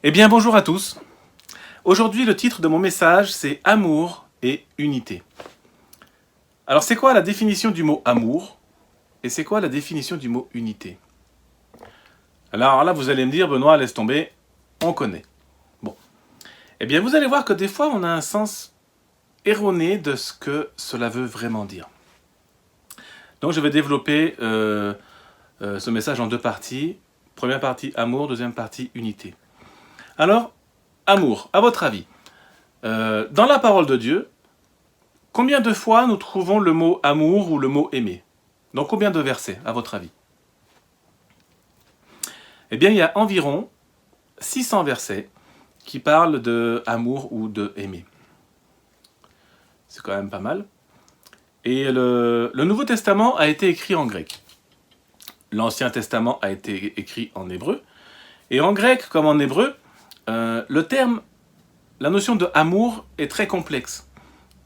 Eh bien bonjour à tous. Aujourd'hui le titre de mon message c'est Amour et unité. Alors c'est quoi la définition du mot amour et c'est quoi la définition du mot unité? Alors là vous allez me dire Benoît laisse tomber, on connaît. Bon. Eh bien vous allez voir que des fois on a un sens erroné de ce que cela veut vraiment dire. Donc je vais développer ce message en deux parties. Première partie amour, deuxième partie unité. Alors, amour, à votre avis, dans la parole de Dieu, combien de fois nous trouvons le mot amour ou le mot aimer? Dans combien de versets, à votre avis? Eh bien, il y a environ 600 versets qui parlent de amour ou de aimer. C'est quand même pas mal. Et le Nouveau Testament a été écrit en grec. L'Ancien Testament a été écrit en hébreu. Et en grec comme en hébreu, le terme, la notion de amour est très complexe.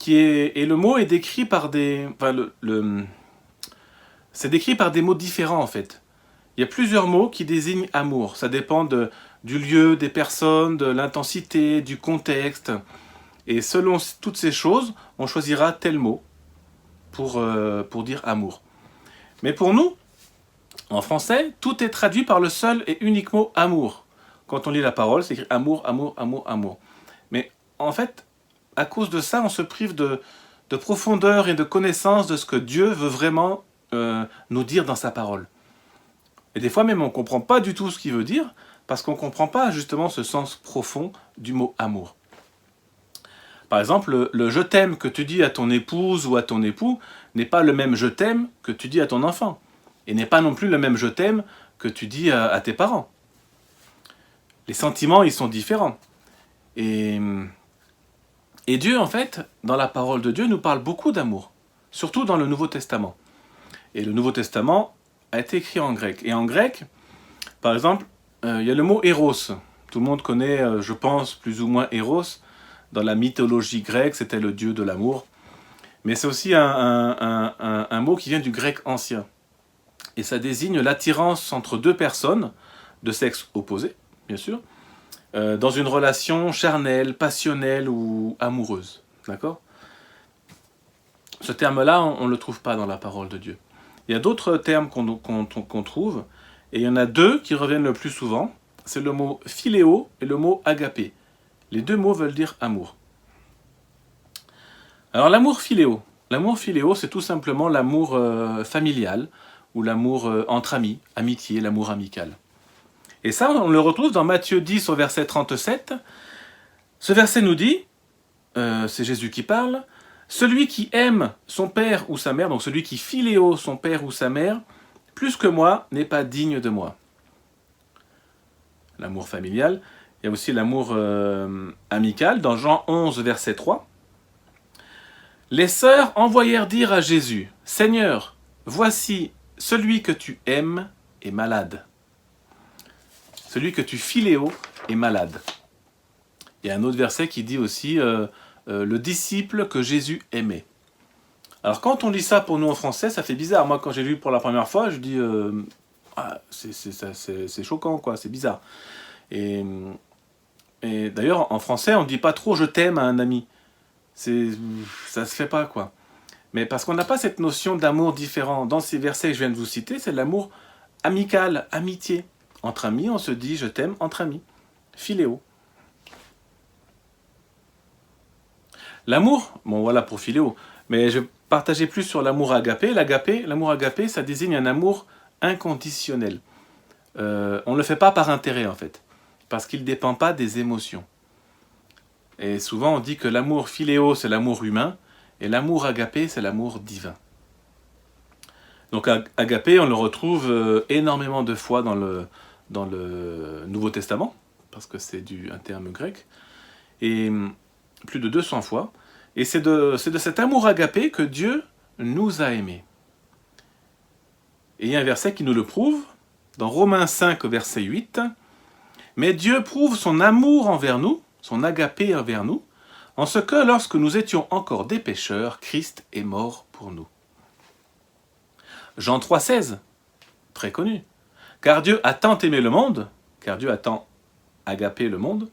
Et le mot est décrit par des... Enfin, c'est décrit par des mots différents en fait. Il y a plusieurs mots qui désignent amour. Ça dépend du lieu, des personnes, de l'intensité, du contexte. Et selon toutes ces choses, on choisira tel mot pour dire amour. Mais pour nous, en français, tout est traduit par le seul et unique mot amour. Quand on lit la parole, c'est écrit amour, amour, amour, amour. Mais en fait, à cause de ça, on se prive de profondeur et de connaissance de ce que Dieu veut vraiment nous dire dans sa parole. Et des fois même, on ne comprend pas du tout ce qu'il veut dire, parce qu'on ne comprend pas justement ce sens profond du mot amour. Par exemple, le je t'aime que tu dis à ton épouse ou à ton époux n'est pas le même je t'aime que tu dis à ton enfant. Et n'est pas non plus le même je t'aime que tu dis à tes parents. Les sentiments, ils sont différents. Et Dieu, en fait, dans la parole de Dieu, nous parle beaucoup d'amour. Surtout dans le Nouveau Testament. Et le Nouveau Testament a été écrit en grec. Et en grec, par exemple, il y a le mot Eros. Tout le monde connaît, je pense, plus ou moins Eros. Dans la mythologie grecque, c'était le dieu de l'amour. Mais c'est aussi un mot qui vient du grec ancien. Et ça désigne l'attirance entre deux personnes, de sexe opposé, bien sûr, dans une relation charnelle, passionnelle ou amoureuse. D'accord ? Ce terme-là, on ne le trouve pas dans la parole de Dieu. Il y a d'autres termes qu'on trouve, et il y en a deux qui reviennent le plus souvent. C'est le mot philéo et le mot agapé. Les deux mots veulent dire amour. Alors l'amour philéo. L'amour philéo, c'est tout simplement l'amour familial, ou l'amour entre amis, amitié, l'amour amical. Et ça, on le retrouve dans Matthieu 10 au verset 37. Ce verset nous dit, c'est Jésus qui parle, « Celui qui aime son père ou sa mère, donc celui qui philéo son père ou sa mère, plus que moi, n'est pas digne de moi. » L'amour familial. Il y a aussi l'amour amical, dans Jean 11, verset 3. « Les sœurs envoyèrent dire à Jésus, « Seigneur, voici, celui que tu aimes est malade. » Celui que tu philéo est malade. Il y a un autre verset qui dit aussi le disciple que Jésus aimait. Alors quand on lit ça pour nous en français, ça fait bizarre. Moi, quand j'ai lu pour la première fois, je dis c'est choquant, quoi, c'est bizarre. Et d'ailleurs, en français, on ne dit pas trop je t'aime à un ami. Ça se fait pas, quoi. Mais parce qu'on n'a pas cette notion d'amour différent. Dans ces versets que je viens de vous citer, c'est l'amour amical, amitié. Entre amis, on se dit « je t'aime » entre amis. Philéo. L'amour, bon voilà pour philéo, mais je vais partager plus sur l'amour agapé. L'amour agapé, ça désigne un amour inconditionnel. On ne le fait pas par intérêt en fait, parce qu'il ne dépend pas des émotions. Et souvent on dit que l'amour philéo, c'est l'amour humain, et l'amour agapé, c'est l'amour divin. Donc agapé, on le retrouve énormément de fois dans le Nouveau Testament, parce que c'est un terme grec, et plus de 200 fois. Et c'est de cet amour agapé que Dieu nous a aimés. Et il y a un verset qui nous le prouve, dans Romains 5, verset 8. « Mais Dieu prouve son amour envers nous, son agapé envers nous, en ce que, lorsque nous étions encore des pécheurs, Christ est mort pour nous. » Jean 3,16, très connu. « Car Dieu a tant aimé le monde, car Dieu a tant agapé le monde,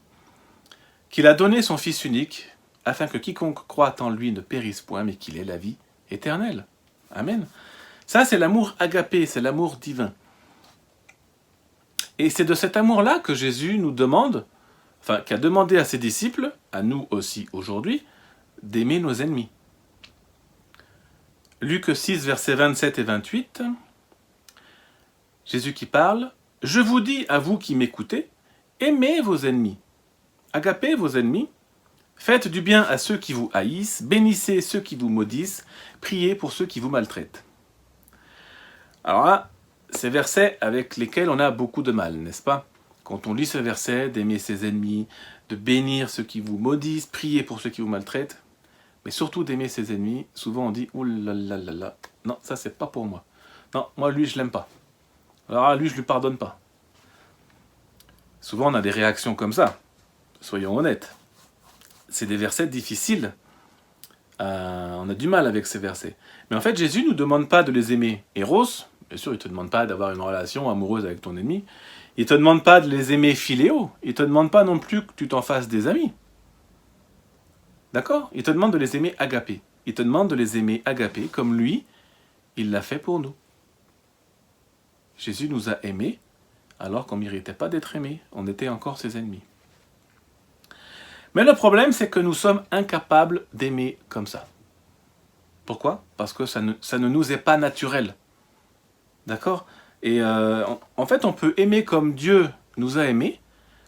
qu'il a donné son Fils unique, afin que quiconque croit en lui ne périsse point, mais qu'il ait la vie éternelle. Amen. Ça, c'est l'amour agapé, c'est l'amour divin. Et c'est de cet amour-là que Jésus nous demande, enfin, qu'a demandé à ses disciples, à nous aussi aujourd'hui, d'aimer nos ennemis. Luc 6, versets 27 et 28, Jésus qui parle, « Je vous dis à vous qui m'écoutez, aimez vos ennemis, agapez vos ennemis, faites du bien à ceux qui vous haïssent, bénissez ceux qui vous maudissent, priez pour ceux qui vous maltraitent. » Alors là, ces versets avec lesquels on a beaucoup de mal, n'est-ce pas? Quand on lit ce verset, d'aimer ses ennemis, de bénir ceux qui vous maudissent, prier pour ceux qui vous maltraitent, mais surtout d'aimer ses ennemis, souvent on dit « Ouh là là là là, non, ça c'est pas pour moi. Non, moi lui je l'aime pas. Alors là, lui je lui pardonne pas. » Souvent on a des réactions comme ça, soyons honnêtes. C'est des versets difficiles. On a du mal avec ces versets. Mais en fait, Jésus ne nous demande pas de les aimer eros. Bien sûr, il ne te demande pas d'avoir une relation amoureuse avec ton ennemi. Il ne te demande pas de les aimer philéo. Il ne te demande pas non plus que tu t'en fasses des amis. D'accord? Il te demande de les aimer agapés. Il te demande de les aimer agapés comme lui, il l'a fait pour nous. Jésus nous a aimés alors qu'on ne méritait pas d'être aimés. On était encore ses ennemis. Mais le problème, c'est que nous sommes incapables d'aimer comme ça. Pourquoi? Parce que ça ne nous est pas naturel. D'accord? Et en fait, on peut aimer comme Dieu nous a aimés,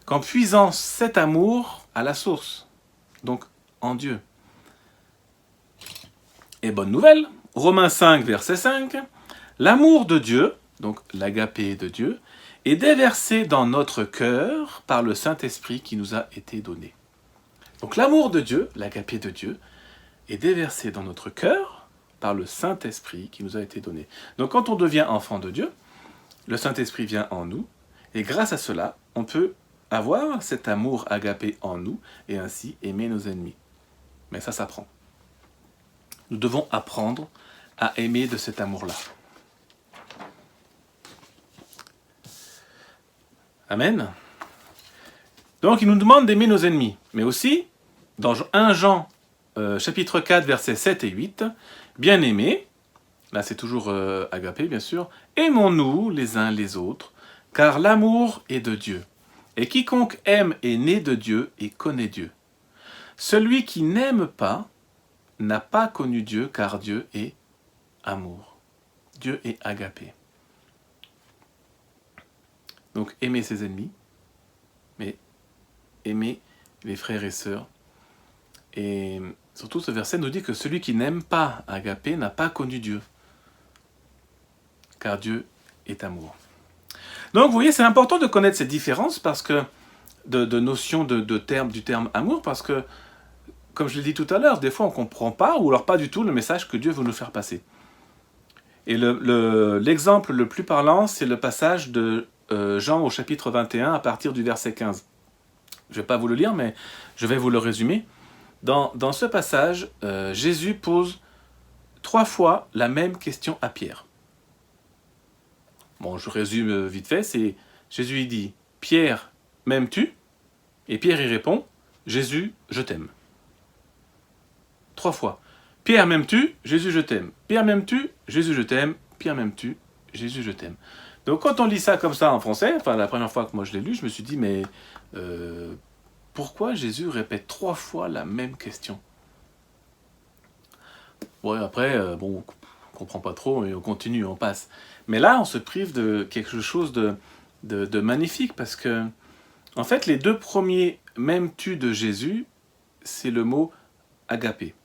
qu'en puisant cet amour à la source. Donc, en Dieu. Et bonne nouvelle, Romains 5, verset 5, l'amour de Dieu, donc l'agapé de Dieu, est déversé dans notre cœur par le Saint-Esprit qui nous a été donné. Donc l'amour de Dieu, l'agapé de Dieu, est déversé dans notre cœur par le Saint-Esprit qui nous a été donné. Donc quand on devient enfant de Dieu, le Saint-Esprit vient en nous, et grâce à cela, on peut avoir cet amour agapé en nous, et ainsi aimer nos ennemis. Mais ça s'apprend. Nous devons apprendre à aimer de cet amour-là. Amen. Donc il nous demande d'aimer nos ennemis, mais aussi, dans 1 Jean, chapitre 4, versets 7 et 8, « Bien-aimés », là c'est toujours agapé bien sûr, « aimons-nous les uns les autres, car l'amour est de Dieu. Et quiconque aime est né de Dieu et connaît Dieu. Celui qui n'aime pas n'a pas connu Dieu, car Dieu est amour. » Dieu est agapé. Donc aimer ses ennemis, mais aimer les frères et sœurs. Et surtout ce verset nous dit que celui qui n'aime pas agapé n'a pas connu Dieu, car Dieu est amour. Donc vous voyez, c'est important de connaître ces différences parce que de notions du terme amour, parce que, comme je l'ai dit tout à l'heure, des fois on ne comprend pas, ou alors pas du tout, le message que Dieu veut nous faire passer. Et l'exemple le plus parlant, c'est le passage de Jean au chapitre 21 à partir du verset 15. Je ne vais pas vous le lire, mais je vais vous le résumer. Dans ce passage, Jésus pose 3 fois la même question à Pierre. Bon, je résume vite fait, c'est Jésus il dit « Pierre, m'aimes-tu » Et Pierre y répond « Jésus, je t'aime ». 3 fois. « Pierre, m'aimes-tu » Jésus, je t'aime. « Pierre, m'aimes-tu » Jésus, je t'aime. « Pierre, m'aimes-tu » Jésus, je t'aime. Donc quand on lit ça comme ça en français, enfin la première fois que moi je l'ai lu, je me suis dit mais pourquoi Jésus répète 3 fois la même question? Ouais, après, bon, on comprend pas trop et on continue, on passe. Mais là, on se prive de quelque chose de magnifique parce que, en fait, les 2 premiers m'aimes-tu de Jésus, c'est le mot agapé.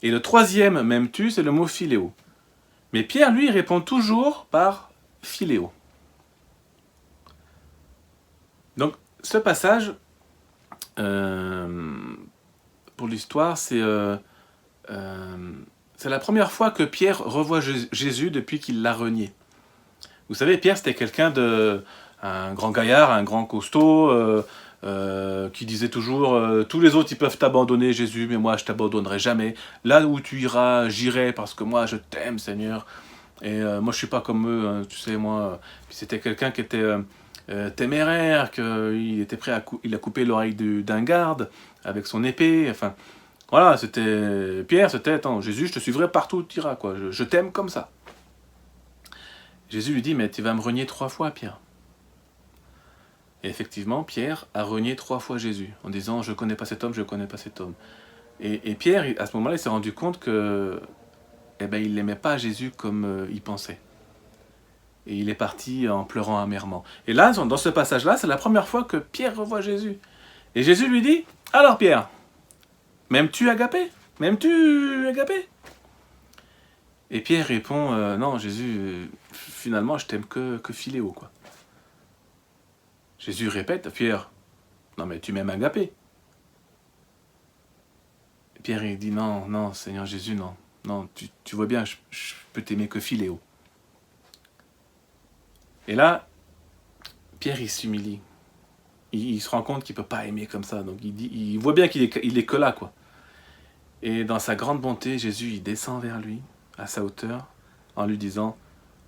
Et le 3e m'aimes-tu, c'est le mot philéo. Mais Pierre, lui, répond toujours par philéo. Donc, ce passage, pour l'histoire, c'est la première fois que Pierre revoit Jésus depuis qu'il l'a renié. Vous savez, Pierre, c'était quelqu'un un grand gaillard, un grand costaud, qui disait toujours tous les autres, ils peuvent t'abandonner, Jésus, mais moi, je t'abandonnerai jamais. Là où tu iras, j'irai, parce que moi, je t'aime, Seigneur. Et moi, je suis pas comme eux, hein, tu sais, moi. Puis c'était quelqu'un qui était téméraire, qu'il était prêt il a coupé l'oreille d'un garde avec son épée, enfin, voilà, Pierre, c'était, attends, Jésus, je te suivrai partout où tu iras, quoi, je t'aime comme ça. Jésus lui dit, mais tu vas me renier 3 fois, Pierre. Et effectivement, Pierre a renié 3 fois Jésus, en disant, je ne connais pas cet homme, je ne connais pas cet homme. Et Pierre, à ce moment-là, il s'est rendu compte que, il n'aimait pas Jésus comme il pensait. Et il est parti en pleurant amèrement. Et là, dans ce passage-là, c'est la première fois que Pierre revoit Jésus. Et Jésus lui dit, alors Pierre, m'aimes-tu agapé? M'aimes-tu agapé? Et Pierre répond, non Jésus, finalement je t'aime que philéo, quoi. Jésus répète, Pierre, non mais tu m'aimes agapé. Et Pierre il dit, non, non Seigneur Jésus, non, non, tu vois bien, je peux t'aimer que philéo. Et là, Pierre il s'humilie. Il se rend compte qu'il ne peut pas aimer comme ça, donc il voit bien qu'il est que là, quoi. Et dans sa grande bonté, Jésus il descend vers lui, à sa hauteur, en lui disant,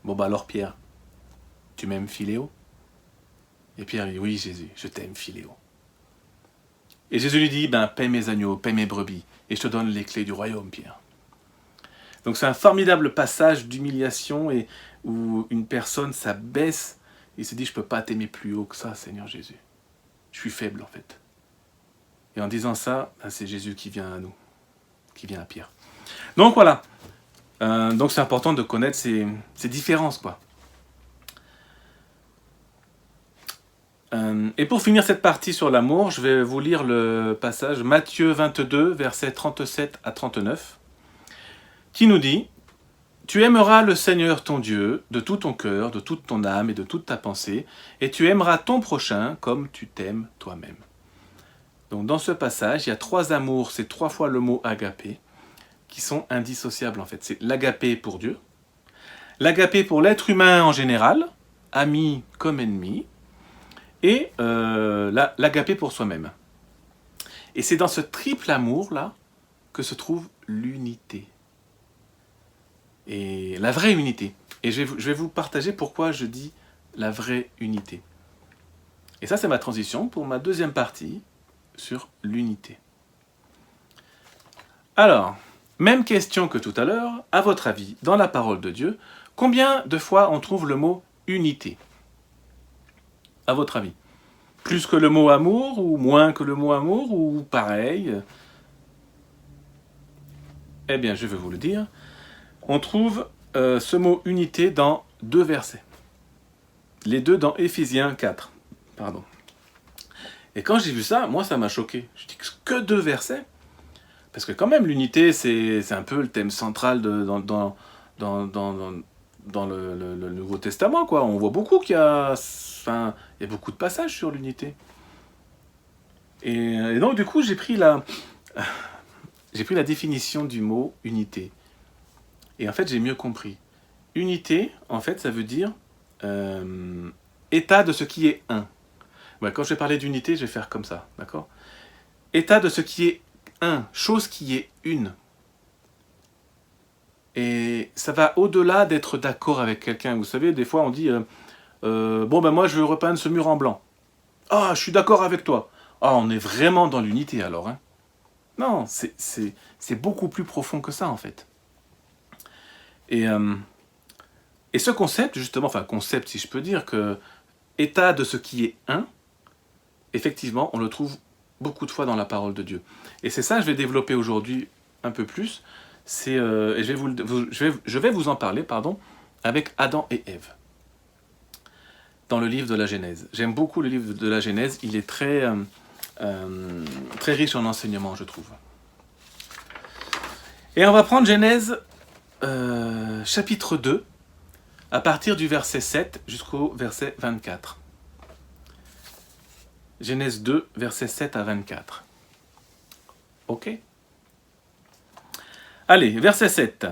bon bah alors Pierre, tu m'aimes philéo? Et Pierre dit, oui Jésus, je t'aime philéo. Et Jésus lui dit, ben paie mes agneaux, paie mes brebis, et je te donne les clés du royaume, Pierre. Donc c'est un formidable passage d'humiliation et où une personne s'abaisse et se dit, je ne peux pas t'aimer plus haut que ça, Seigneur Jésus. Je suis faible en fait. Et en disant ça, ben, c'est Jésus qui vient à nous, qui vient à Pierre. Donc voilà. Donc c'est important de connaître ces différences, quoi. Et pour finir cette partie sur l'amour, je vais vous lire le passage Matthieu 22, versets 37 à 39, qui nous dit « Tu aimeras le Seigneur ton Dieu de tout ton cœur, de toute ton âme et de toute ta pensée, et tu aimeras ton prochain comme tu t'aimes toi-même. » Donc dans ce passage, il y a 3 amours, c'est 3 fois le mot agapé, qui sont indissociables en fait. C'est l'agapé pour Dieu, l'agapé pour l'être humain en général, ami comme ennemi, et l'agapé pour soi-même. Et c'est dans ce triple amour-là que se trouve l'unité. Et la vraie unité. Et je vais vous partager pourquoi je dis la vraie unité. Et ça, c'est ma transition pour ma deuxième partie sur l'unité. Alors, même question que tout à l'heure, à votre avis, dans la parole de Dieu, combien de fois on trouve le mot unité? À votre avis? Plus que le mot amour, ou moins que le mot amour, ou pareil? Eh bien, je vais vous le dire. On trouve ce mot unité dans 2 versets. Les 2 dans Éphésiens 4. Pardon. Et quand j'ai vu ça, moi, ça m'a choqué. Je dis que 2 versets? Parce que quand même, l'unité, c'est un peu le thème central dans le Nouveau Testament, quoi. On voit beaucoup qu'il y a beaucoup de passages sur l'unité. Et donc, du coup, j'ai pris la définition du mot unité. Et en fait, j'ai mieux compris. Unité, en fait, ça veut dire état de ce qui est un. Ouais, quand je vais parler d'unité, je vais faire comme ça, d'accord? État de ce qui est un, chose qui est une. Et ça va au-delà d'être d'accord avec quelqu'un. Vous savez, des fois, on dit bon, ben moi, je veux repeindre ce mur en blanc. Ah, je suis d'accord avec toi. Ah, on est vraiment dans l'unité, alors. Hein. Non, c'est beaucoup plus profond que ça, en fait. Et ce concept, justement, enfin, concept, si je peux dire, que état de ce qui est un, effectivement, on le trouve beaucoup de fois dans la parole de Dieu. Et c'est ça que je vais développer aujourd'hui un peu plus. Et je vais vous en parler, avec Adam et Ève, dans le livre de la Genèse. J'aime beaucoup le livre de la Genèse, il est très riche en enseignements, je trouve. Et on va prendre Genèse chapitre 2, à partir du verset 7 jusqu'au verset 24. Genèse 2, verset 7 à 24. Ok? Allez, verset 7.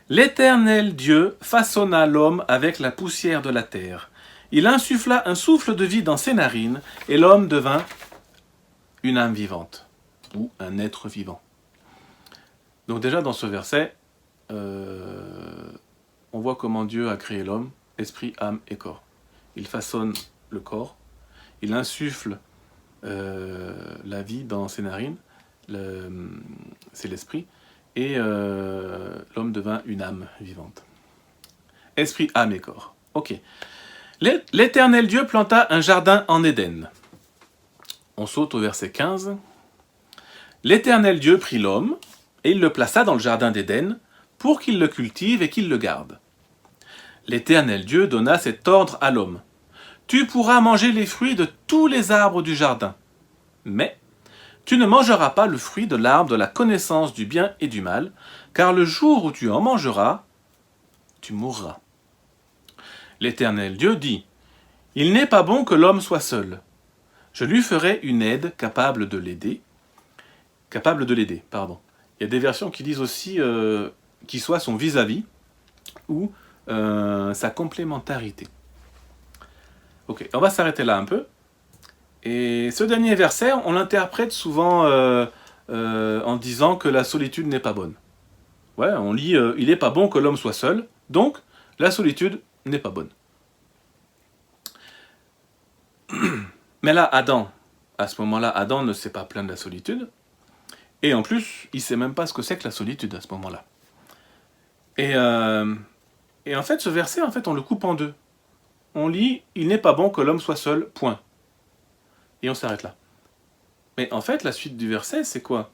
L'Éternel Dieu façonna l'homme avec la poussière de la terre. Il insuffla un souffle de vie dans ses narines, et l'homme devint une âme vivante, ou un être vivant. Donc déjà dans ce verset, on voit comment Dieu a créé l'homme, esprit, âme et corps. Il façonne le corps, il insuffle la vie dans ses narines, c'est l'esprit, et l'homme devint une âme vivante. Esprit, âme et corps. Ok. L'Éternel Dieu planta un jardin en Éden. On saute au verset 15. L'Éternel Dieu prit l'homme, et il le plaça dans le jardin d'Éden, pour qu'il le cultive et qu'il le garde. L'Éternel Dieu donna cet ordre à l'homme. Tu pourras manger les fruits de tous les arbres du jardin, mais tu ne mangeras pas le fruit de l'arbre de la connaissance du bien et du mal, car le jour où tu en mangeras, tu mourras. L'Éternel Dieu dit, il n'est pas bon que l'homme soit seul. Je lui ferai une aide capable de l'aider. Il y a des versions qui disent aussi qu'il soit son vis-à-vis ou sa complémentarité. Ok, on va s'arrêter là un peu. Et ce dernier verset, on l'interprète souvent en disant que la solitude n'est pas bonne. Ouais, on lit « Il n'est pas bon que l'homme soit seul », donc la solitude n'est pas bonne. Mais là, Adam, à ce moment-là, Adam ne s'est pas plaint de la solitude. Et en plus, il ne sait même pas ce que c'est que la solitude à ce moment-là. Et en fait, ce verset, on le coupe en deux. On lit « Il n'est pas bon que l'homme soit seul, point ». Et on s'arrête là. Mais en fait, la suite du verset, c'est quoi ?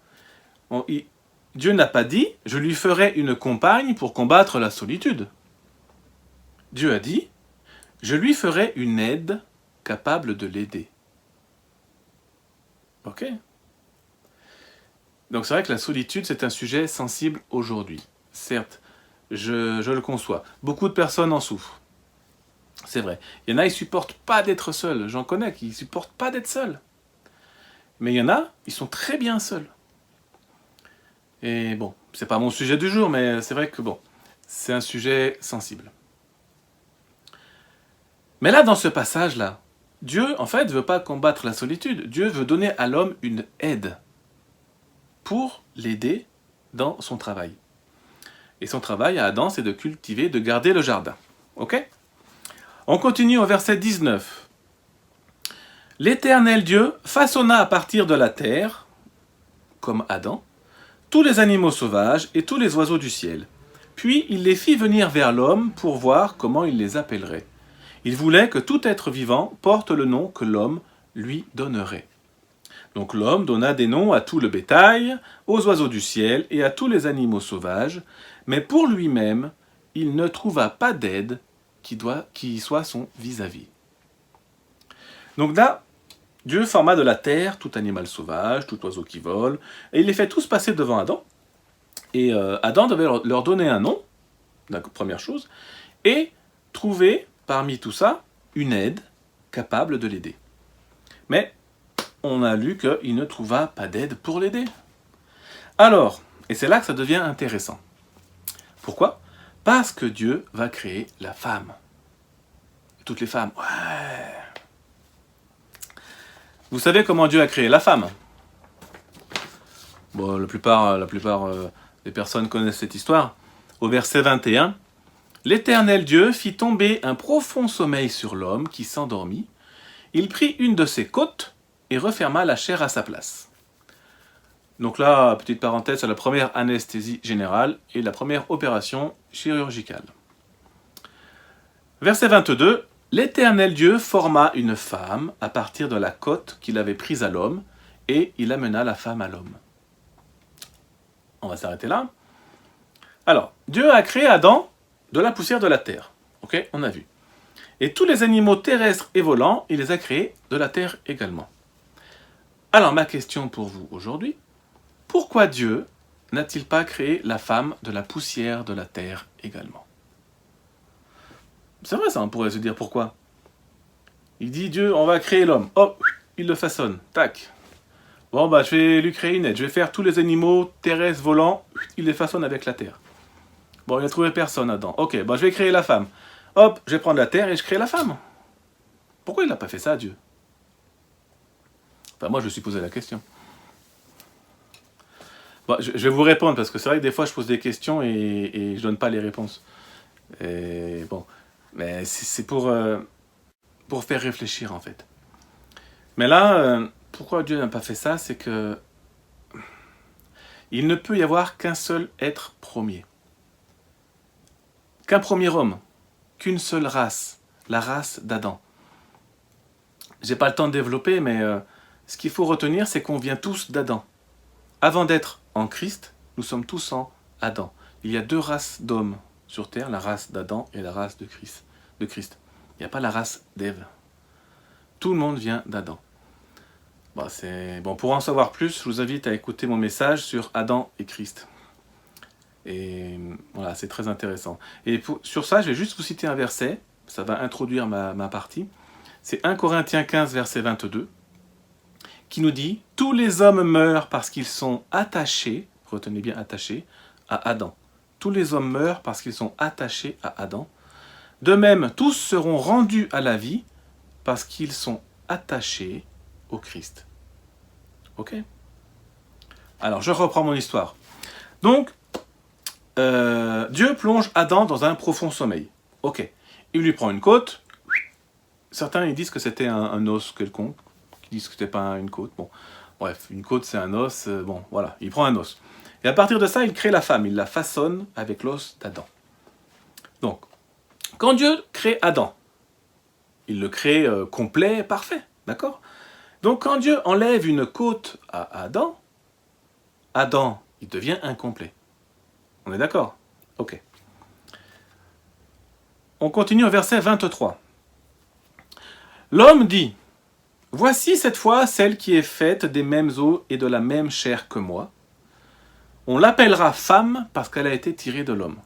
Dieu n'a pas dit « Je lui ferai une compagne pour combattre la solitude ». Dieu a dit « Je lui ferai une aide capable de l'aider ». Ok ? Donc c'est vrai que la solitude, c'est un sujet sensible aujourd'hui. Certes, je le conçois. Beaucoup de personnes en souffrent. C'est vrai. Il y en a, ils ne supportent pas d'être seuls. J'en connais qui ne supportent pas d'être seuls. Mais il y en a, ils sont très bien seuls. Et bon, c'est pas mon sujet du jour, mais c'est vrai que bon, c'est un sujet sensible. Mais là, dans ce passage-là, Dieu, en fait, ne veut pas combattre la solitude. Dieu veut donner à l'homme une aide pour l'aider dans son travail. Et son travail à Adam, c'est de cultiver, de garder le jardin. Ok ? On continue au verset 19. L'Éternel Dieu façonna à partir de la terre, comme Adam, tous les animaux sauvages et tous les oiseaux du ciel. Puis il les fit venir vers l'homme pour voir comment il les appellerait. Il voulait que tout être vivant porte le nom que l'homme lui donnerait. Donc l'homme donna des noms à tout le bétail, aux oiseaux du ciel et à tous les animaux sauvages, mais pour lui-même, il ne trouva pas d'aide qui soit son vis-à-vis. Donc là, Dieu forma de la terre tout animal sauvage, tout oiseau qui vole, et il les fait tous passer devant Adam. Et Adam devait leur donner un nom, la première chose, et trouver parmi tout ça une aide capable de l'aider. Mais on a lu qu'il ne trouva pas d'aide pour l'aider. Alors, et c'est là que ça devient intéressant. Pourquoi ? Parce que Dieu va créer la femme. Toutes les femmes, ouais. Vous savez comment Dieu a créé la femme ? Bon, la plupart des personnes connaissent cette histoire. Au verset 21, « L'Éternel Dieu fit tomber un profond sommeil sur l'homme qui s'endormit. Il prit une de ses côtes et referma la chair à sa place. » Donc là, petite parenthèse, c'est la première anesthésie générale et la première opération chirurgicale. Verset 22, « L'Éternel Dieu forma une femme à partir de la côte qu'il avait prise à l'homme, et il amena la femme à l'homme. » On va s'arrêter là. Alors, Dieu a créé Adam de la poussière de la terre. Ok, on a vu. Et tous les animaux terrestres et volants, il les a créés de la terre également. Alors, ma question pour vous aujourd'hui, pourquoi Dieu n'a-t-il pas créé la femme de la poussière de la terre également ? C'est vrai ça, on pourrait se dire pourquoi. Il dit Dieu, on va créer l'homme. Oh, il le façonne. Tac. Bon, bah, je vais lui créer une aide. Je vais faire tous les animaux terrestres volants. Il les façonne avec la terre. Bon, il n'a trouvé personne Adam. Ok, bah, je vais créer la femme. Hop, je vais prendre la terre et je crée la femme. Pourquoi il n'a pas fait ça, Dieu ? Enfin, moi, je me suis posé la question. Bon, je vais vous répondre, parce que c'est vrai que des fois, je pose des questions et je donne pas les réponses. Et bon, mais c'est pour pour faire réfléchir en fait. Mais là, pourquoi Dieu n'a pas fait ça? C'est que il ne peut y avoir qu'un seul être premier. Qu'un premier homme, qu'une seule race, la race d'Adam. J'ai pas le temps de développer, mais ce qu'il faut retenir, c'est qu'on vient tous d'Adam. Avant d'être en Christ, nous sommes tous en Adam. Il y a deux races d'hommes sur terre, la race d'Adam et la race de Christ. Il n'y a pas la race d'Ève. Tout le monde vient d'Adam. Bon, pour en savoir plus, je vous invite à écouter mon message sur Adam et Christ. Et voilà, c'est très intéressant. Et sur ça, je vais juste vous citer un verset, ça va introduire ma partie. C'est 1 Corinthiens 15, verset 22, qui nous dit « Tous les hommes meurent parce qu'ils sont attachés, retenez bien attachés, à Adam. Tous les hommes meurent parce qu'ils sont attachés à Adam. De même, tous seront rendus à la vie parce qu'ils sont attachés au Christ. » Ok? Alors, je reprends mon histoire. Donc, Dieu plonge Adam dans un profond sommeil. Ok. Il lui prend une côte. Certains ils disent que c'était un os quelconque. Ils disent que c'était pas une côte. Bon, bref, une côte c'est un os. Bon, voilà, il prend un os. Et à partir de ça, il crée la femme. Il la façonne avec l'os d'Adam. Donc, quand Dieu crée Adam, il le crée complet, parfait, d'accord? Donc, quand Dieu enlève une côte à Adam, Adam, il devient incomplet. On est d'accord? Ok. On continue au verset 23. L'homme dit, « Voici cette fois celle qui est faite des mêmes os et de la même chair que moi. On l'appellera femme parce qu'elle a été tirée de l'homme. »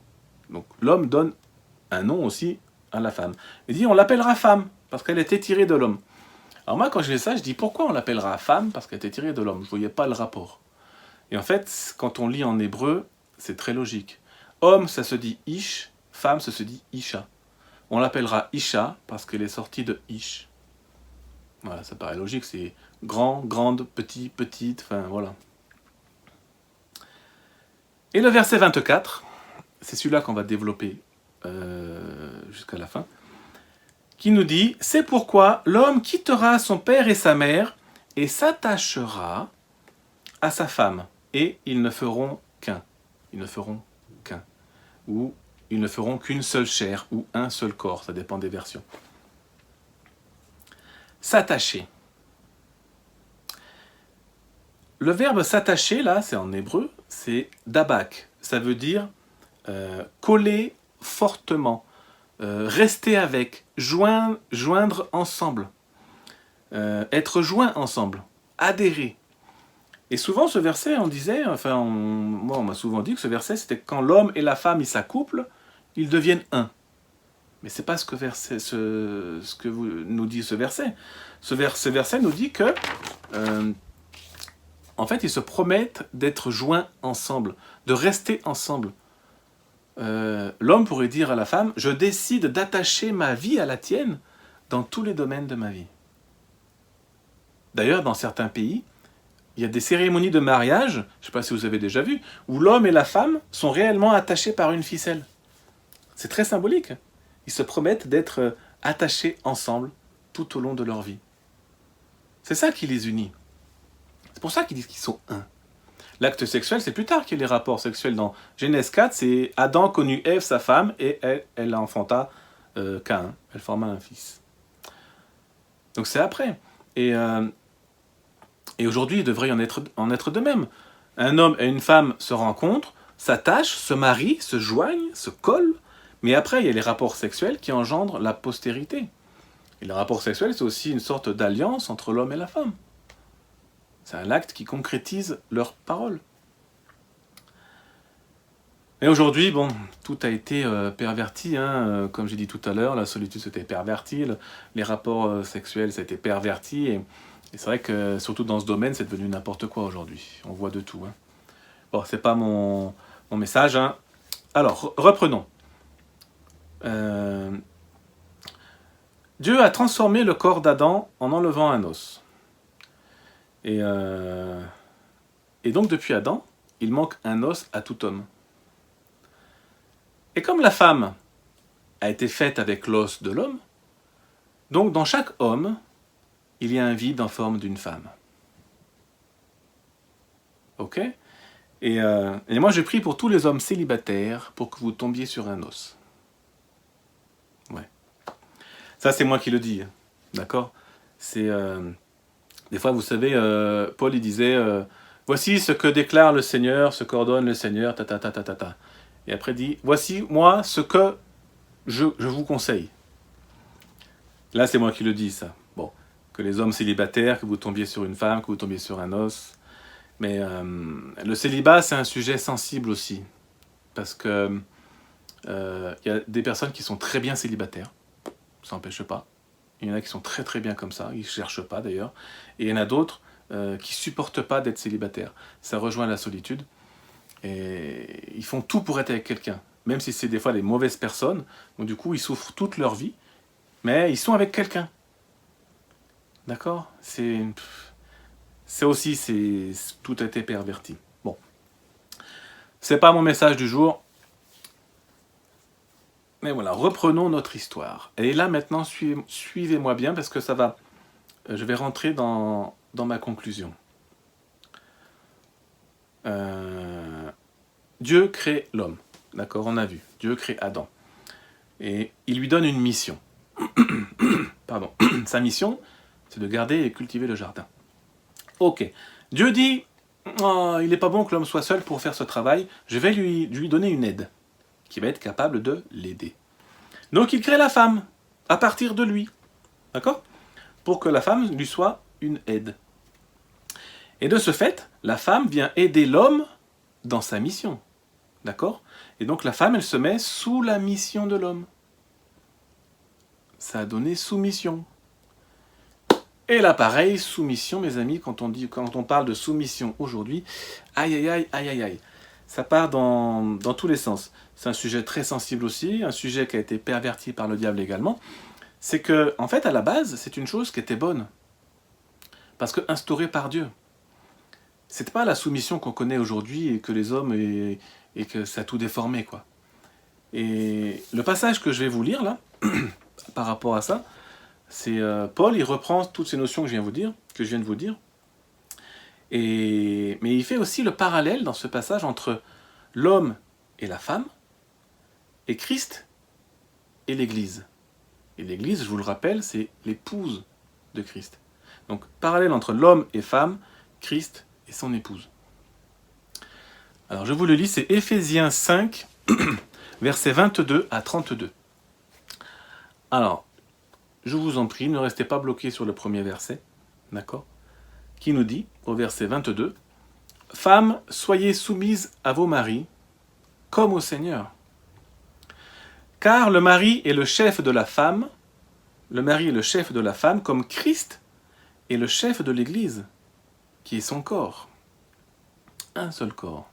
Donc l'homme donne un nom aussi à la femme. Il dit, on l'appellera femme parce qu'elle a été tirée de l'homme. Alors moi, quand je lis ça, je dis, pourquoi on l'appellera femme parce qu'elle a été tirée de l'homme? Je ne voyais pas le rapport. Et en fait, quand on lit en hébreu, c'est très logique. Homme, ça se dit ish, femme, ça se dit isha. On l'appellera isha parce qu'elle est sortie de ish. Voilà, ça paraît logique, c'est grand, grande, petit, petite, enfin voilà. Et le verset 24, c'est celui-là qu'on va développer jusqu'à la fin, qui nous dit « C'est pourquoi l'homme quittera son père et sa mère et s'attachera à sa femme, et ils ne feront qu'un. » Ils ne feront qu'un. Ou ils ne feront qu'une seule chair, ou un seul corps, ça dépend des versions. S'attacher. Le verbe s'attacher, là, c'est en hébreu, c'est dabak. Ça veut dire coller fortement, rester avec, joindre ensemble, être joint ensemble, adhérer. Et souvent, ce verset, on disait, moi, on m'a souvent dit que ce verset, c'était quand l'homme et la femme, ils s'accouplent, ils deviennent un. Mais c'est pas ce que nous dit ce verset. Ce verset nous dit que, en fait, ils se promettent d'être joints ensemble, de rester ensemble. L'homme pourrait dire à la femme, je décide d'attacher ma vie à la tienne dans tous les domaines de ma vie. D'ailleurs, dans certains pays, il y a des cérémonies de mariage, je ne sais pas si vous avez déjà vu, où l'homme et la femme sont réellement attachés par une ficelle. C'est très symbolique. Ils se promettent d'être attachés ensemble tout au long de leur vie. C'est ça qui les unit. C'est pour ça qu'ils disent qu'ils sont un. L'acte sexuel, c'est plus tard qu'il y a les rapports sexuels. Dans Genèse 4, c'est Adam connut Ève, sa femme, et elle enfanta Caïn. Elle forma un fils. Donc c'est après. Et aujourd'hui, il devrait en être de même. Un homme et une femme se rencontrent, s'attachent, se marient, se joignent, se collent, mais après, il y a les rapports sexuels qui engendrent la postérité. Et le rapport sexuel, c'est aussi une sorte d'alliance entre l'homme et la femme. C'est un acte qui concrétise leurs paroles. Et aujourd'hui, bon, tout a été perverti, hein, comme j'ai dit tout à l'heure, la solitude c'était perverti, les rapports sexuels ça a été perverti, et c'est vrai que surtout dans ce domaine, c'est devenu n'importe quoi aujourd'hui. On voit de tout. Hein. Bon, c'est pas mon message. Hein. Alors, reprenons. Dieu a transformé le corps d'Adam en enlevant un os. Et donc, depuis Adam, il manque un os à tout homme. Et comme la femme a été faite avec l'os de l'homme, Donc dans chaque homme, il y a un vide en forme d'une femme. Ok? Et moi je prie pour tous les hommes célibataires pour que vous tombiez sur un os. Ouais. Ça c'est moi qui le dis. D'accord? C'est... des fois vous savez, Paul il disait voici ce que déclare le Seigneur, ce qu'ordonne le Seigneur, ta ta ta ta ta ta. Et après il dit voici moi ce que je vous conseille. Là c'est moi qui le dis ça. Bon, que les hommes célibataires, que vous tombiez sur une femme, que vous tombiez sur un os. Mais le célibat c'est un sujet sensible aussi. Parce que y a des personnes qui sont très bien célibataires. Ça n'empêche pas. Il y en a qui sont très très bien comme ça, ils ne cherchent pas d'ailleurs. Et il y en a d'autres qui ne supportent pas d'être célibataires. Ça rejoint la solitude. Et ils font tout pour être avec quelqu'un. Même si c'est des fois des mauvaises personnes. Donc du coup, ils souffrent toute leur vie. Mais ils sont avec quelqu'un. D'accord? Tout a été perverti. Bon. C'est pas mon message du jour. Mais voilà, reprenons notre histoire. Et là maintenant, suivez-moi bien parce que ça va... Je vais rentrer dans ma conclusion. Dieu crée l'homme. D'accord, on a vu. Dieu crée Adam. Et il lui donne une mission. Pardon. Sa mission, c'est de garder et cultiver le jardin. Ok. Dieu dit, oh, il n'est pas bon que l'homme soit seul pour faire ce travail. Je vais lui donner une aide qui va être capable de l'aider. Donc il crée la femme à partir de lui. D'accord? Pour que la femme lui soit une aide. Et de ce fait, la femme vient aider l'homme dans sa mission. D'accord? Et donc la femme, elle se met sous la mission de l'homme. Ça a donné soumission. Et là, pareil, soumission, mes amis, quand on parle de soumission aujourd'hui, aïe, aïe, aïe, aïe, aïe, aïe. Ça part dans tous les sens. C'est un sujet très sensible aussi, un sujet qui a été perverti par le diable également. C'est que, en fait, à la base, c'est une chose qui était bonne. Parce que instaurée par Dieu. C'est pas la soumission qu'on connaît aujourd'hui et que les hommes et que ça a tout déformé, quoi. Et le passage que je vais vous lire là, par rapport à ça, c'est Paul, il reprend toutes ces notions que je viens de vous dire, mais il fait aussi le parallèle dans ce passage entre l'homme et la femme, et Christ et l'Église. Et l'Église, je vous le rappelle, c'est l'épouse de Christ. Donc, parallèle entre l'homme et femme, Christ et son épouse. Alors, je vous le lis, c'est Éphésiens 5, versets 22 à 32. Alors, je vous en prie, ne restez pas bloqués sur le premier verset, d'accord? Qui nous dit, au verset 22, « Femmes, soyez soumises à vos maris, comme au Seigneur. Car le mari est le chef de la femme, comme Christ est le chef de l'Église, qui est son corps. » Un seul corps.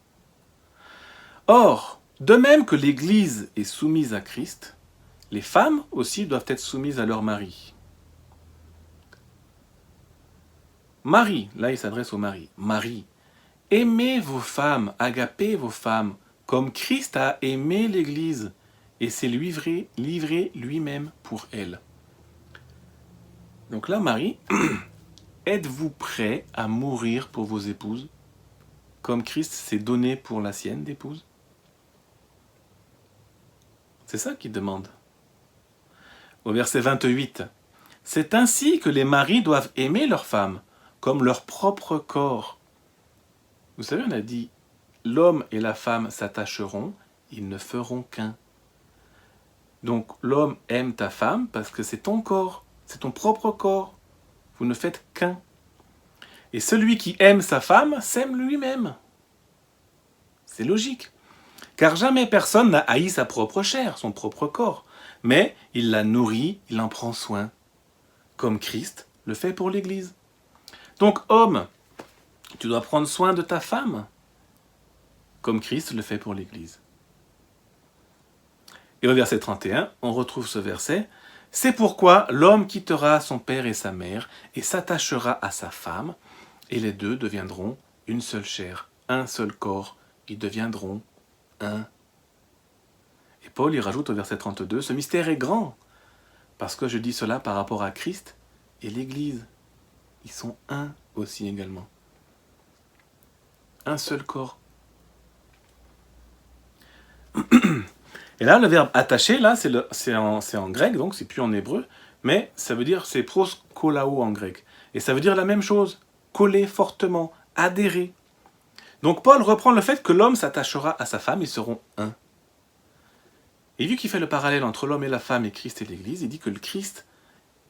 Or, de même que l'Église est soumise à Christ, les femmes aussi doivent être soumises à leur mari. Marie, là il s'adresse au mari. Marie, aimez vos femmes, agapez vos femmes, comme Christ a aimé l'Église et s'est livré lui-même pour elle. Donc là, Marie, êtes-vous prêt à mourir pour vos épouses, comme Christ s'est donné pour la sienne d'épouse? C'est ça qu'il demande. Au verset 28, « C'est ainsi que les maris doivent aimer leurs femmes, comme leur propre corps. » Vous savez, on a dit, l'homme et la femme s'attacheront, ils ne feront qu'un. Donc l'homme aime ta femme parce que c'est ton corps, c'est ton propre corps. Vous ne faites qu'un. Et celui qui aime sa femme s'aime lui-même. C'est logique. Car jamais personne n'a haï sa propre chair, son propre corps. Mais il la nourrit, il en prend soin. Comme Christ le fait pour l'Église. Donc homme, tu dois prendre soin de ta femme. Comme Christ le fait pour l'Église. Et au verset 31, on retrouve ce verset. « C'est pourquoi l'homme quittera son père et sa mère et s'attachera à sa femme, et les deux deviendront une seule chair, un seul corps, ils deviendront un. » Et Paul y rajoute au verset 32, « Ce mystère est grand. Parce que je dis cela par rapport à Christ et l'Église. Ils sont un aussi également. Un seul corps. Et là, le verbe attacher, là, c'est en grec, donc c'est plus en hébreu, mais ça veut dire, c'est proskolao en grec. Et ça veut dire la même chose, coller fortement, adhérer. Donc Paul reprend le fait que l'homme s'attachera à sa femme, ils seront un. Et vu qu'il fait le parallèle entre l'homme et la femme et Christ et l'Église, il dit que le Christ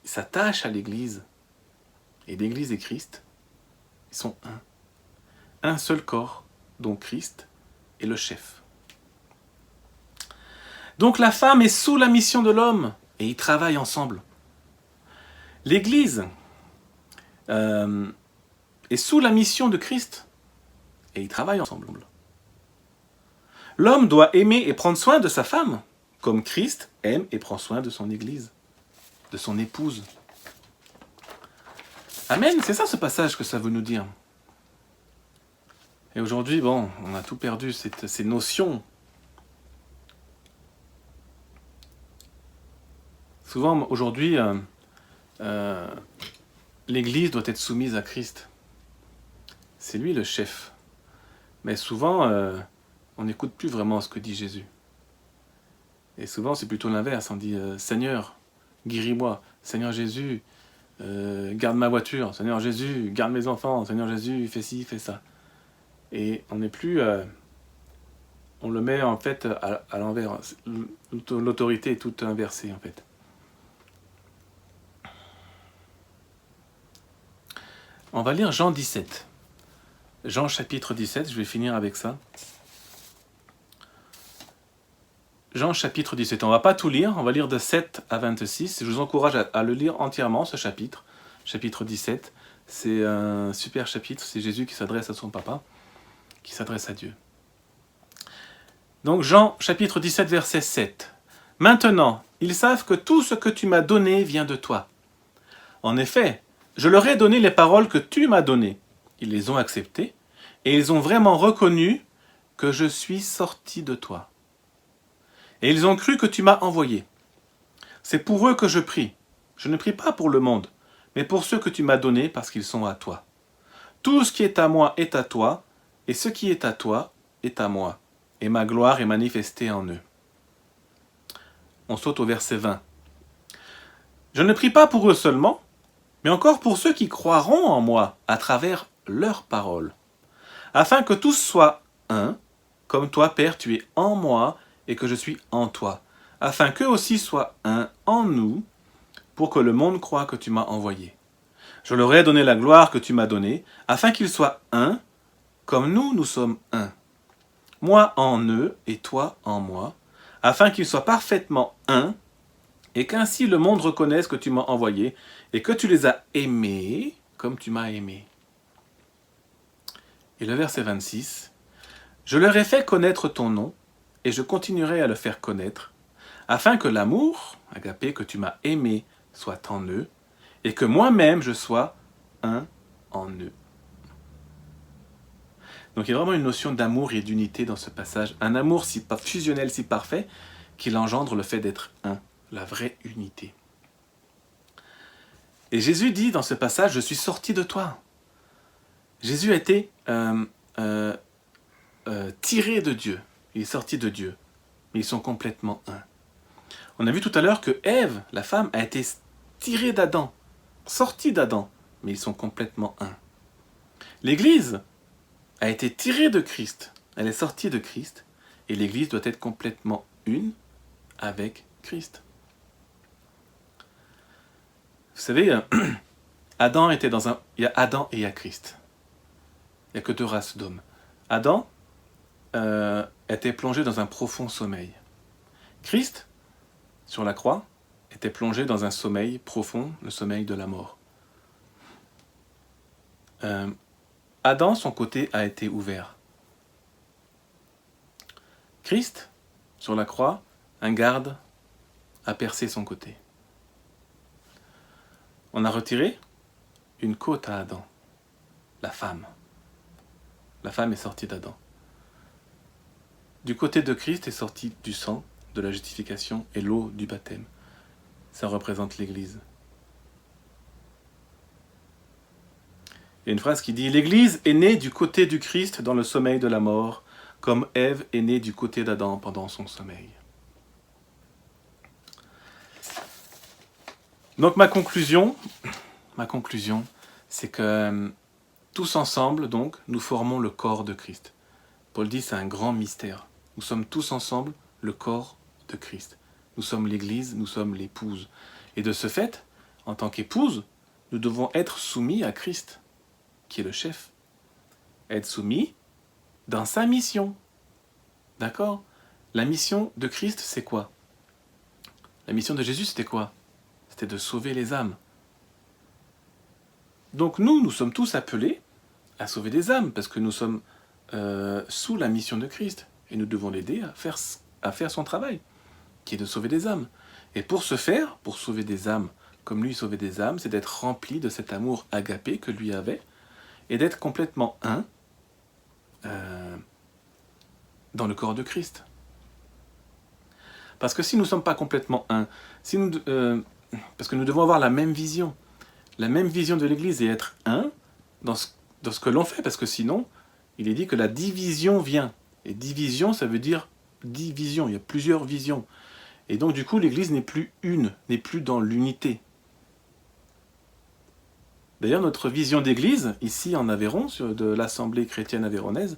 s'attache à l'Église. Et l'Église et Christ, ils sont un. Un seul corps, dont Christ est le chef. Donc la femme est sous la mission de l'homme et ils travaillent ensemble. L'Église est sous la mission de Christ et ils travaillent ensemble. L'homme doit aimer et prendre soin de sa femme, comme Christ aime et prend soin de son Église, de son épouse. Amen, c'est ça ce passage que ça veut nous dire. Et aujourd'hui, bon, on a tout perdu, ces notions. Souvent, aujourd'hui, l'Église doit être soumise à Christ. C'est lui le chef. Mais souvent, on n'écoute plus vraiment ce que dit Jésus. Et souvent, c'est plutôt l'inverse. On dit « Seigneur, guéris-moi. Seigneur Jésus, garde ma voiture. Seigneur Jésus, garde mes enfants. Seigneur Jésus, fais ci, fais ça. » Et on n'est plus... on le met en fait à l'envers. L'autorité est toute inversée en fait. On va lire Jean 17. Jean chapitre 17, je vais finir avec ça. Jean chapitre 17, on ne va pas tout lire, on va lire de 7 à 26. Je vous encourage à le lire entièrement, ce chapitre. Chapitre 17, c'est un super chapitre, c'est Jésus qui s'adresse à son papa, qui s'adresse à Dieu. Donc Jean chapitre 17, verset 7. « Maintenant, ils savent que tout ce que tu m'as donné vient de toi. En effet, je leur ai donné les paroles que tu m'as données. Ils les ont acceptées et ils ont vraiment reconnu que je suis sorti de toi. Et ils ont cru que tu m'as envoyé. C'est pour eux que je prie. Je ne prie pas pour le monde, mais pour ceux que tu m'as donnés parce qu'ils sont à toi. Tout ce qui est à moi est à toi, et ce qui est à toi est à moi, et ma gloire est manifestée en eux. » On saute au verset 20. « Je ne prie pas pour eux seulement, mais encore pour ceux qui croiront en moi à travers leurs paroles, afin que tous soient un, comme toi, Père, tu es en moi et que je suis en toi, afin qu'eux aussi soient un en nous, pour que le monde croie que tu m'as envoyé. Je leur ai donné la gloire que tu m'as donnée, afin qu'ils soient un, comme nous sommes un. Moi en eux et toi en moi, afin qu'ils soient parfaitement un, et qu'ainsi le monde reconnaisse que tu m'as envoyé, et que tu les as aimés comme tu m'as aimé. » Et le verset 26, « Je leur ai fait connaître ton nom, et je continuerai à le faire connaître, afin que l'amour, agapé, que tu m'as aimé, soit en eux, et que moi-même je sois un en eux. » Donc il y a vraiment une notion d'amour et d'unité dans ce passage, un amour si fusionnel, si parfait, qu'il engendre le fait d'être un, la vraie unité. Et Jésus dit dans ce passage, « Je suis sorti de toi ». Jésus a été tiré de Dieu, il est sorti de Dieu, mais ils sont complètement un. On a vu tout à l'heure que Ève, la femme, a été tirée d'Adam, sortie d'Adam, mais ils sont complètement un. L'Église a été tirée de Christ, elle est sortie de Christ, et l'Église doit être complètement une avec Christ. Vous savez, Adam était dans un... Il y a Adam et il y a Christ. Il n'y a que deux races d'hommes. Adam était plongé dans un profond sommeil. Christ, sur la croix, était plongé dans un sommeil profond, le sommeil de la mort. Adam, son côté a été ouvert. Christ, sur la croix, un garde a percé son côté. On a retiré une côte à Adam, la femme. La femme est sortie d'Adam. Du côté de Christ est sorti du sang, de la justification et l'eau du baptême. ça représente l'Église. Il y a une phrase qui dit « L'Église est née du côté du Christ dans le sommeil de la mort, comme Ève est née du côté d'Adam pendant son sommeil. » Donc ma conclusion, c'est que tous ensemble, donc, nous formons le corps de Christ. Paul dit c'est un grand mystère. Nous sommes tous ensemble le corps de Christ. Nous sommes l'Église, nous sommes l'épouse. Et de ce fait, en tant qu'épouse, nous devons être soumis à Christ, qui est le chef. Être soumis dans sa mission. D'accord ? La mission de Christ, c'est quoi ? La mission de Jésus, c'était quoi ? C'était de sauver les âmes. Donc nous sommes tous appelés à sauver des âmes, parce que nous sommes sous la mission de Christ, et nous devons l'aider à faire son travail, qui est de sauver des âmes. Et pour ce faire, pour sauver des âmes, comme lui sauvait des âmes, c'est d'être rempli de cet amour agapé que lui avait, et d'être complètement un dans le corps de Christ. Parce que si nous ne sommes pas complètement un, parce que nous devons avoir la même vision de l'Église et être un dans ce que l'on fait, parce que sinon, il est dit que la division vient. Et division, ça veut dire division, il y a plusieurs visions. Et donc du coup, l'Église n'est plus une, n'est plus dans l'unité. D'ailleurs, notre vision d'Église, ici en Aveyron, de l'Assemblée chrétienne aveyronnaise,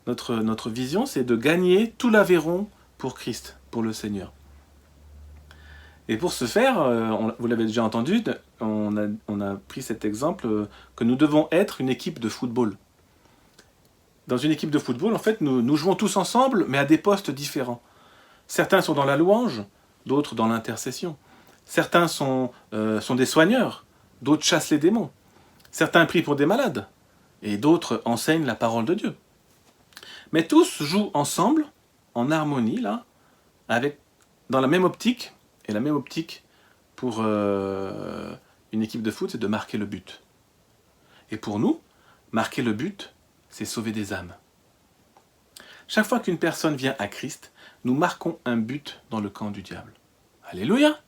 notre vision, c'est de gagner tout l'Aveyron pour Christ, pour le Seigneur. Et pour ce faire, vous l'avez déjà entendu, on a pris cet exemple que nous devons être une équipe de football. Dans une équipe de football, en fait, nous jouons tous ensemble, mais à des postes différents. Certains sont dans la louange, d'autres dans l'intercession. Certains sont des soigneurs, d'autres chassent les démons. Certains prient pour des malades, et d'autres enseignent la parole de Dieu. Mais tous jouent ensemble, en harmonie, là, dans la même optique. Et la même optique pour une équipe de foot, c'est de marquer le but. Et pour nous, marquer le but, c'est sauver des âmes. Chaque fois qu'une personne vient à Christ, nous marquons un but dans le camp du diable. Alléluia!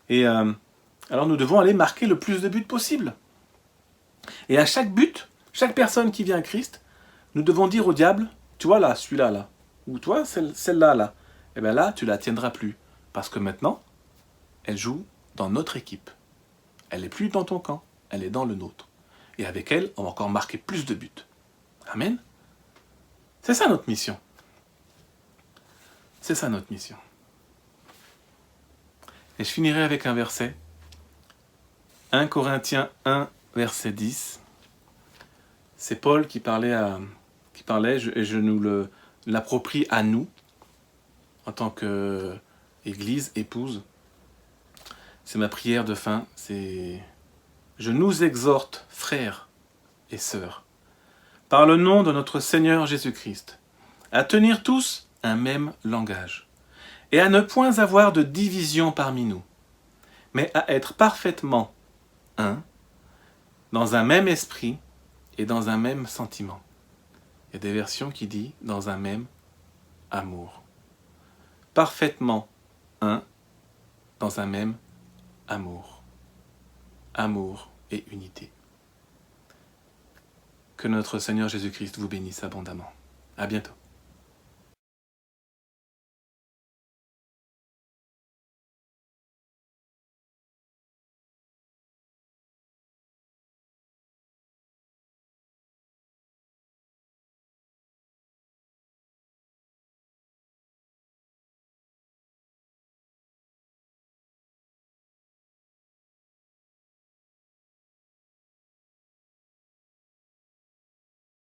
Et alors nous devons aller marquer le plus de buts possible. Et à chaque but, chaque personne qui vient à Christ, nous devons dire au diable, tu vois là, celui-là, là, ou toi, celle-là, là, et bien là, tu la tiendras plus. Parce que maintenant, elle joue dans notre équipe. Elle n'est plus dans ton camp, elle est dans le nôtre. Et avec elle, on va encore marquer plus de buts. Amen. C'est ça notre mission. C'est ça notre mission. Et je finirai avec un verset. 1 Corinthiens 1, verset 10. C'est Paul qui parlait, et je nous l'approprie à nous, en tant qu'Église, épouse. C'est ma prière de fin, c'est « Je nous exhorte, frères et sœurs, par le nom de notre Seigneur Jésus-Christ, à tenir tous un même langage, et à ne point avoir de division parmi nous, mais à être parfaitement un, dans un même esprit et dans un même sentiment. » Il y a des versions qui disent « dans un même amour ». Parfaitement un, dans un même amour. Amour et unité. Que notre Seigneur Jésus-Christ vous bénisse abondamment. À bientôt.